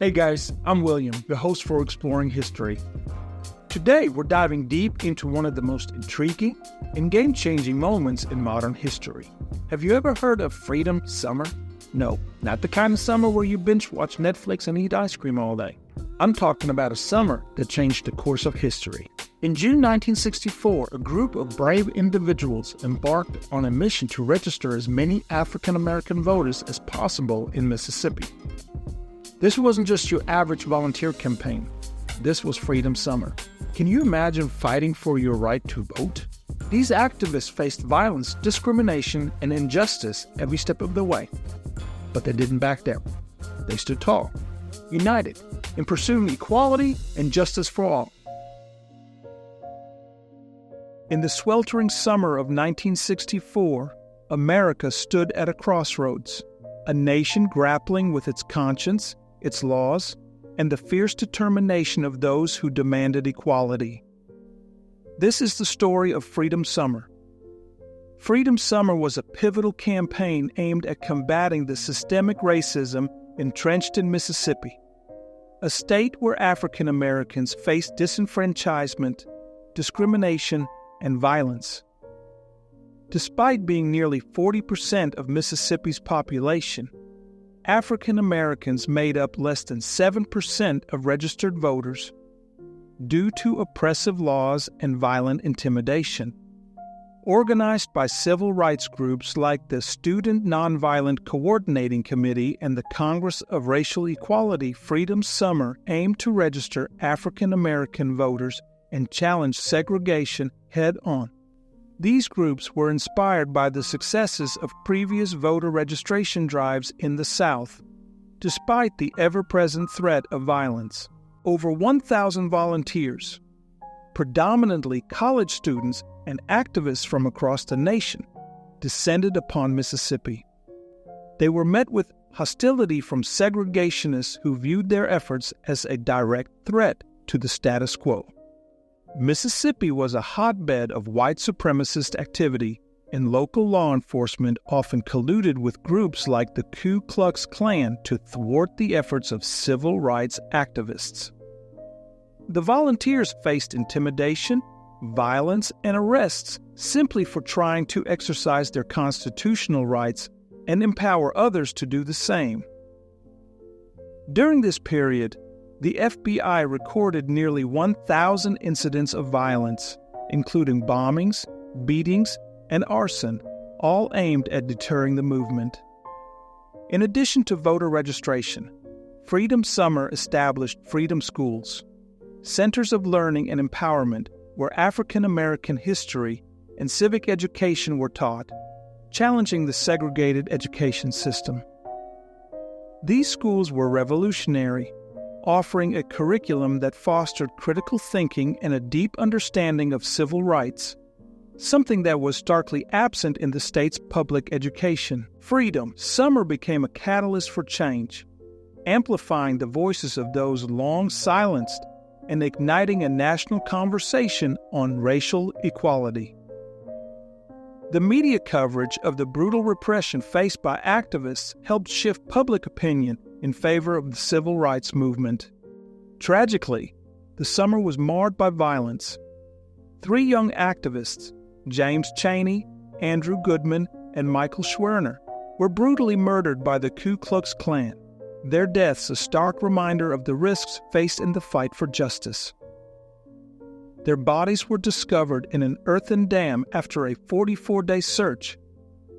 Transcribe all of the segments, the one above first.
Hey guys, I'm William, the host for Exploring History. Today, we're diving deep into one of the most intriguing and game-changing moments in modern history. Have you ever heard of Freedom Summer? No, not the kind of summer where you binge-watch Netflix and eat ice cream all day. I'm talking about a summer that changed the course of history. In June 1964, a group of brave individuals embarked on a mission to register as many African American voters as possible in Mississippi. This wasn't just your average volunteer campaign. This was Freedom Summer. Can you imagine fighting for your right to vote? These activists faced violence, discrimination, and injustice every step of the way. But they didn't back down. They stood tall, united, in pursuing equality and justice for all. In the sweltering summer of 1964, America stood at a crossroads, a nation grappling with its conscience, its laws, and the fierce determination of those who demanded equality. This is the story of Freedom Summer. Freedom Summer was a pivotal campaign aimed at combating the systemic racism entrenched in Mississippi, a state where African Americans faced disenfranchisement, discrimination, and violence. Despite being nearly 40% of Mississippi's population, African Americans made up less than 7% of registered voters due to oppressive laws and violent intimidation. Organized by civil rights groups like the Student Nonviolent Coordinating Committee and the Congress of Racial Equality, Freedom Summer aimed to register African American voters and challenge segregation head-on. These groups were inspired by the successes of previous voter registration drives in the South. Despite the ever-present threat of violence, over 1,000 volunteers, predominantly college students and activists from across the nation, descended upon Mississippi. They were met with hostility from segregationists who viewed their efforts as a direct threat to the status quo. Mississippi was a hotbed of white supremacist activity, and local law enforcement often colluded with groups like the Ku Klux Klan to thwart the efforts of civil rights activists. The volunteers faced intimidation, violence, and arrests simply for trying to exercise their constitutional rights and empower others to do the same. During this period, the FBI recorded nearly 1,000 incidents of violence, including bombings, beatings, and arson, all aimed at deterring the movement. In addition to voter registration, Freedom Summer established Freedom Schools, centers of learning and empowerment where African American history and civic education were taught, challenging the segregated education system. These schools were revolutionary, offering a curriculum that fostered critical thinking and a deep understanding of civil rights, something that was starkly absent in the state's public education. Freedom Summer became a catalyst for change, amplifying the voices of those long silenced and igniting a national conversation on racial equality. The media coverage of the brutal repression faced by activists helped shift public opinion in favor of the civil rights movement. Tragically, the summer was marred by violence. 3 young activists, James Cheney, Andrew Goodman, and Michael Schwerner, were brutally murdered by the Ku Klux Klan, their deaths a stark reminder of the risks faced in the fight for justice. Their bodies were discovered in an earthen dam after a 44-day search,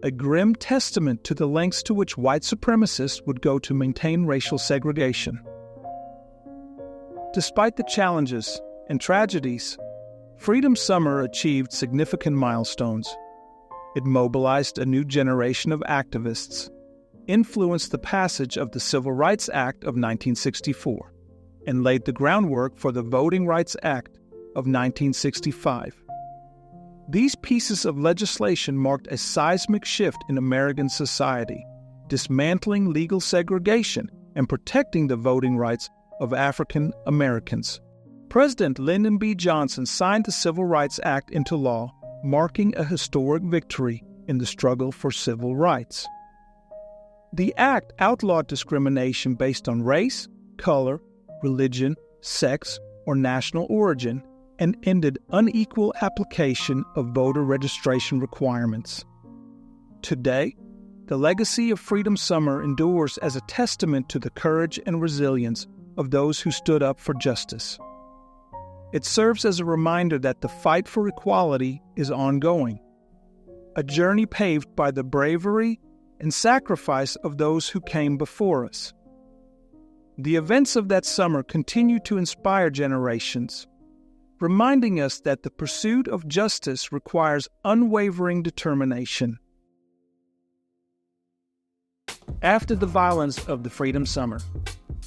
a grim testament to the lengths to which white supremacists would go to maintain racial segregation. Despite the challenges and tragedies, Freedom Summer achieved significant milestones. It mobilized a new generation of activists, influenced the passage of the Civil Rights Act of 1964, and laid the groundwork for the Voting Rights Act of 1965. These pieces of legislation marked a seismic shift in American society, dismantling legal segregation and protecting the voting rights of African Americans. President Lyndon B. Johnson signed the Civil Rights Act into law, marking a historic victory in the struggle for civil rights. The act outlawed discrimination based on race, color, religion, sex, or national origin, and ended unequal application of voter registration requirements. Today, the legacy of Freedom Summer endures as a testament to the courage and resilience of those who stood up for justice. It serves as a reminder that the fight for equality is ongoing, a journey paved by the bravery and sacrifice of those who came before us. The events of that summer continue to inspire generations, reminding us that the pursuit of justice requires unwavering determination. After the violence of the Freedom Summer,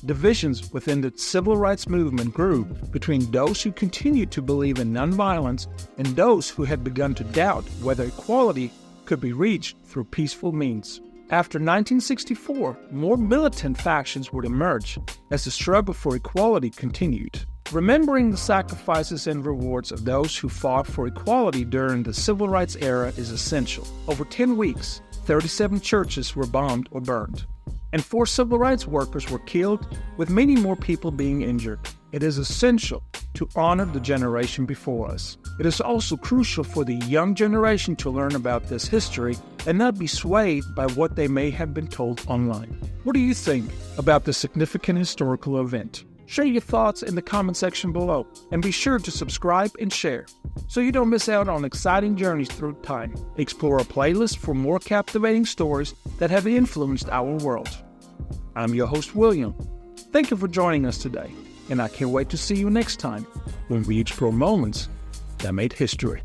divisions within the civil rights movement grew between those who continued to believe in nonviolence and those who had begun to doubt whether equality could be reached through peaceful means. After 1964, more militant factions would emerge as the struggle for equality continued. Remembering the sacrifices and rewards of those who fought for equality during the civil rights era is essential. Over 10 weeks, 37 churches were bombed or burned, and 4 civil rights workers were killed, with many more people being injured. It is essential to honor the generation before us. It is also crucial for the young generation to learn about this history and not be swayed by what they may have been told online. What do you think about this significant historical event? Share your thoughts in the comment section below, and be sure to subscribe and share so you don't miss out on exciting journeys through time. Explore a playlist for more captivating stories that have influenced our world. I'm your host, William. Thank you for joining us today, and I can't wait to see you next time when we explore moments that made history.